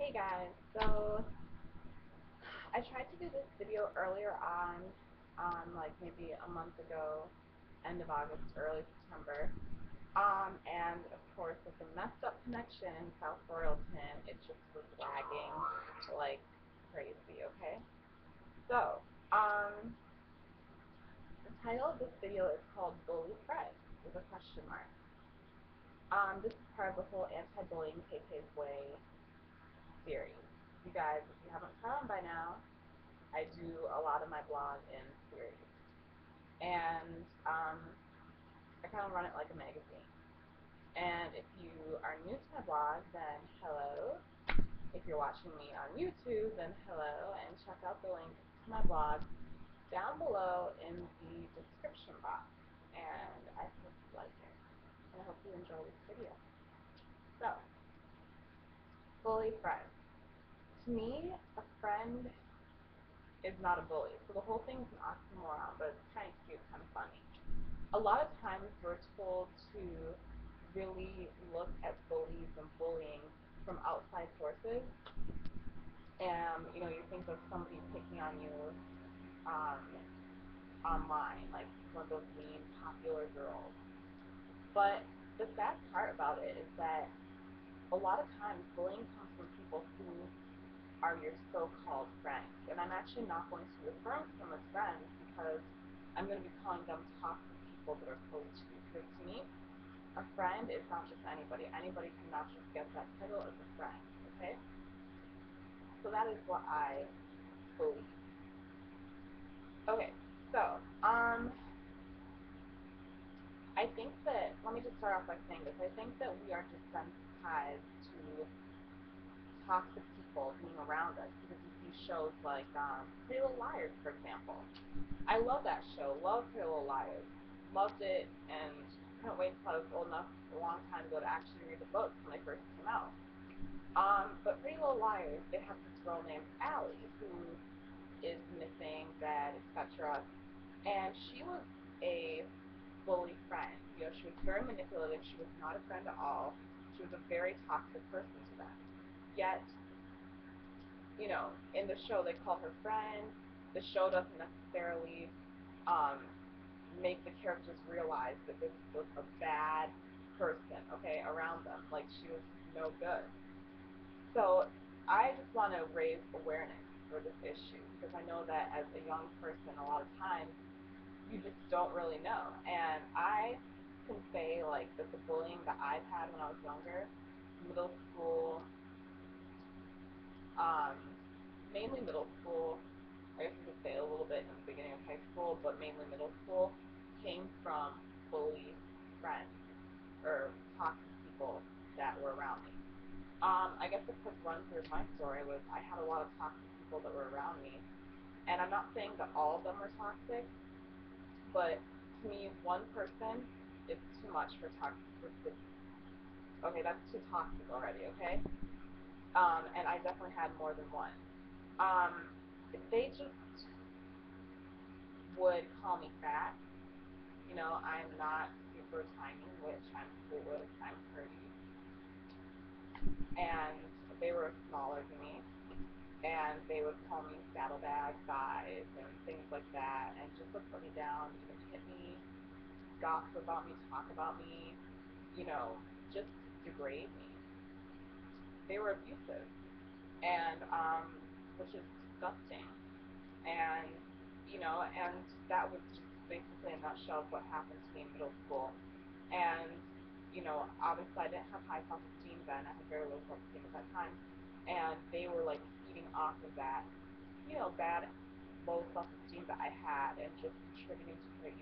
Hey guys, so I tried to do this video earlier on like maybe a month ago, end of August, early September. And of course with the messed up connection in South Royalton, it just was lagging like crazy, okay? So, the title of this video is called Bully Fred with a question mark. This is part of the whole anti-bullying KK's Way series. You guys, if you haven't caught on by now, I do a lot of my blog in series. And I kind of run it like a magazine. And if you are new to my blog, then hello. If you're watching me on YouTube, then hello. And check out the link to my blog down below in the description box. And I hope you like it. And I hope you enjoy this video. So, bully friend. To me, a friend is not a bully. So the whole thing's an oxymoron, but it's kind of cute, kind of funny. A lot of times we're told to really look at bullies and bullying from outside sources. And, you think of somebody picking on you um, online, like one of those mean popular girls. But the sad part about it is that a lot of times bullying comes from people who are your so-called friends. And I'm actually not going to refer to them as friends because I'm going to be calling them toxic people that are close to you. Because to me, a friend is not just anybody. Anybody cannot just get that title as a friend, okay? So that is what I believe. Okay, so, I think that, let me just start off by saying this. I think that we are desensitized to toxic people being around us because we see shows like Pretty Little Liars, for example. I love that show. Love Pretty Little Liars. Loved it and couldn't wait until I was old enough a long time ago to actually read the books when they first came out. But Pretty Little Liars, they have this girl named Allie who is missing, dead, etc. And she was a bully friend. She was very manipulative. She was not a friend at all. She was a very toxic person to them. Yet, in the show they call her friend. The show doesn't necessarily make the characters realize that this was a bad person, okay, around them. Like, she was no good. So, I just want to raise awareness for this issue, because I know that as a young person, a lot of times, you just don't really know. And I can say, like, that the bullying that I've had when I was younger, middle school, mainly middle school, I guess you could say a little bit in the beginning of high school, but mainly middle school, came from bully friends or toxic people that were around me. I guess a quick run through my story was I had a lot of toxic people that were around me, and I'm not saying that all of them are toxic, but to me, one person is too much for toxic. Okay, that's too toxic already, okay? And I definitely had more than one. If they just would call me fat, I'm not super tiny, which I'm cool with. I'm pretty. And they were smaller than me, and they would call me saddlebag guys and things like that, and just to put me down, even hit me, gossip about me, talk about me, just degrade me. They were abusive, and which is disgusting. And and that was just basically a nutshell of what happened to me in middle school. And obviously I didn't have high self-esteem then. I had very low self-esteem at that time, and they were like feeding off of that, bad low self-esteem that I had, and just contributing to it,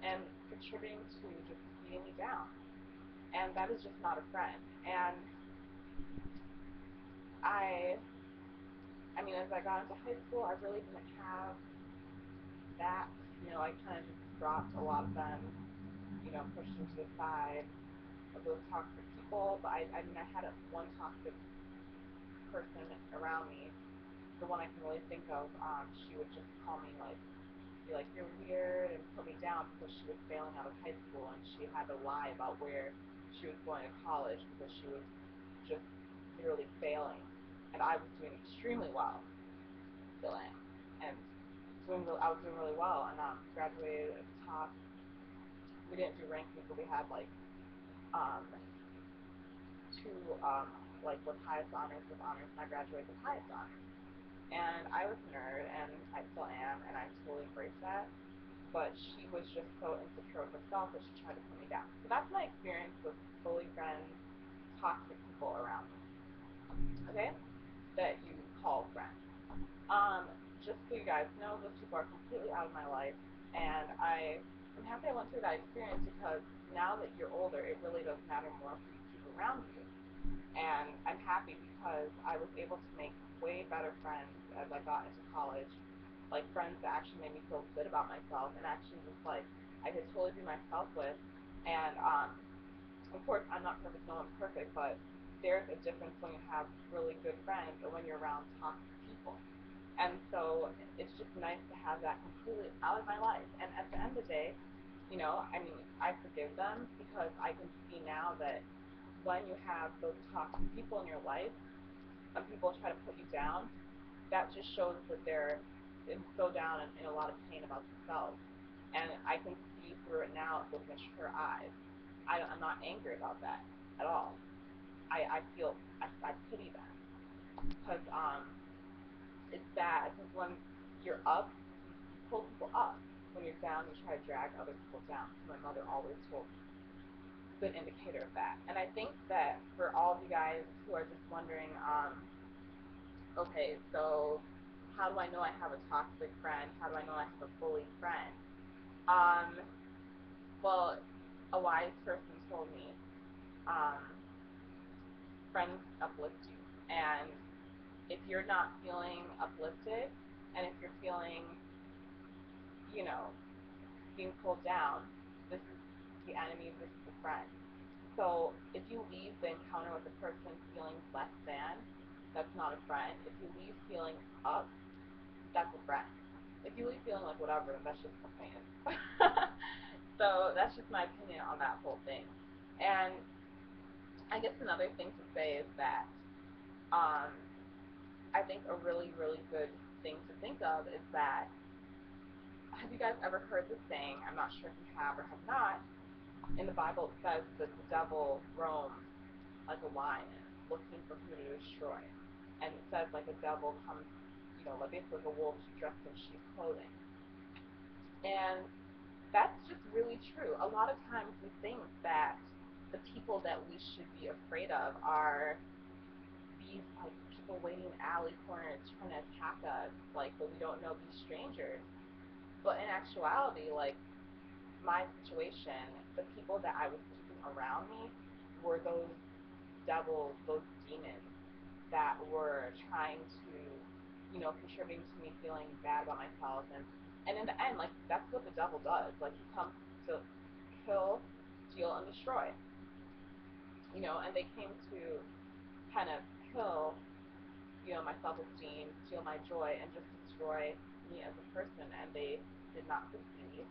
and contributing to just beating me down. And that is just not a friend. And I I mean, as I got into high school, I really didn't have that. I kind of just dropped a lot of them, pushed them to the side of those toxic people. But I mean, I had one toxic person around me. The one I can really think of, she would just call me, like, be like, you're weird, and put me down because she was failing out of high school, and she had to lie about where she was going to college because she was just literally failing. and I was doing extremely well, still am, and I was doing really well, and graduated at the top. We didn't do rankings, but we had like um, two with highest honors with honors, and I graduated with highest honors. And I was a nerd, and I still am, and I totally embrace that. But she was just so insecure with herself that she tried to put me down. So that's my experience with bully friends, toxic people around me. Okay, that you call friends. Um, just so you guys know, those people are completely out of my life, and I'm happy I went through that experience because now that you're older, it really does matter more who you keep around you. And I'm happy because I was able to make way better friends as I got into college, like friends that actually made me feel good about myself and actually just like I could totally be myself with. And of course, I'm not perfect, no one's perfect, but there's a difference when you have really good friends and when you're around toxic people. And so it's just nice to have that completely out of my life. And at the end of the day, I mean, I forgive them because I can see now that when you have those toxic people in your life and people try to put you down, that just shows that they're so down and in a lot of pain about themselves. And I can see through it now with mature eyes. I'm not angry about that at all. I pity them because it's bad because when you're up, you pull people up. When you're down, you try to drag other people down. So my mother always told me. Good indicator of that. And I think that for all of you guys who are just wondering, okay, so how do I know I have a toxic friend? How do I know I have a bully friend? Um, well, a wise person told me, um, friends uplift you. And if you're not feeling uplifted, and if you're feeling, you know, being pulled down, this is the enemy, this is the friend. So if you leave the encounter with a person feeling less than, that's not a friend. If you leave feeling up, that's a friend. If you leave feeling like whatever, then that's just acquaintance. So that's just my opinion on that whole thing. And I guess another thing to say is that um, I think a really, really good thing to think of is that have you guys ever heard the saying, I'm not sure if you have or have not, in the Bible it says that the devil roams like a lion looking for who to destroy. And it says like a devil comes, like basically like a wolf dressed in sheep's clothing. And that's just really true. A lot of times we think that the people that we should be afraid of are these like people waiting in alley corners trying to attack us, like, but we don't know these strangers. But in actuality, like my situation, the people that I was keeping around me were those devils, those demons that were trying to, contributing to me feeling bad about myself. And in the end, like, that's what the devil does. Like, he comes to kill, steal, and destroy. And they came to kind of kill, my self-esteem, steal my joy, and just destroy me as a person, and they did not succeed.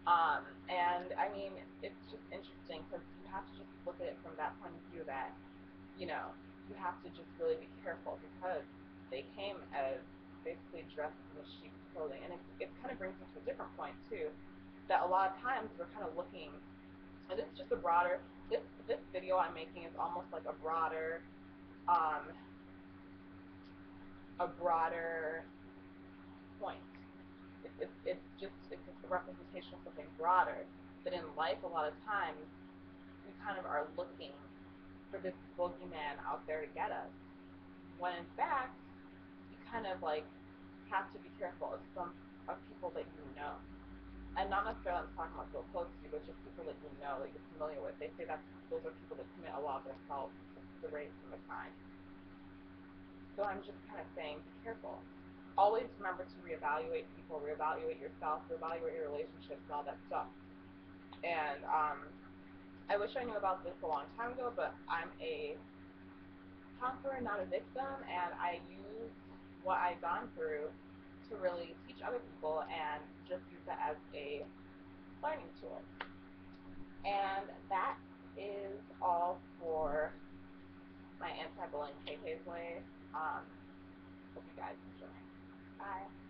And I mean, it's just interesting because you have to just look at it from that point of view that, you have to just really be careful because they came as basically dressed in the sheep's clothing. And it kind of brings me to a different point too, that a lot of times we're kind of looking, and this is just this video I'm making is almost like um, a broader point. It's a representation of something broader. That in life, a lot of times, we kind of are looking for this boogeyman out there to get us. When in fact, you kind of like have to be careful of people that you know. And not necessarily I'm talking about people close to you, but just people that you know, that you're familiar with. They say that those are people that commit a lot of themselves, the rapes and the crime. So I'm just kind of saying, be careful. Always remember to reevaluate people, reevaluate yourself, reevaluate your relationships and all that stuff. And I wish I knew about this a long time ago, but I'm a conqueror, not a victim, and I use what I've gone through to really teach other people and just use that as a learning tool. And that is all for my my anti-bullying Paypay's way. Hope you guys enjoy. Bye.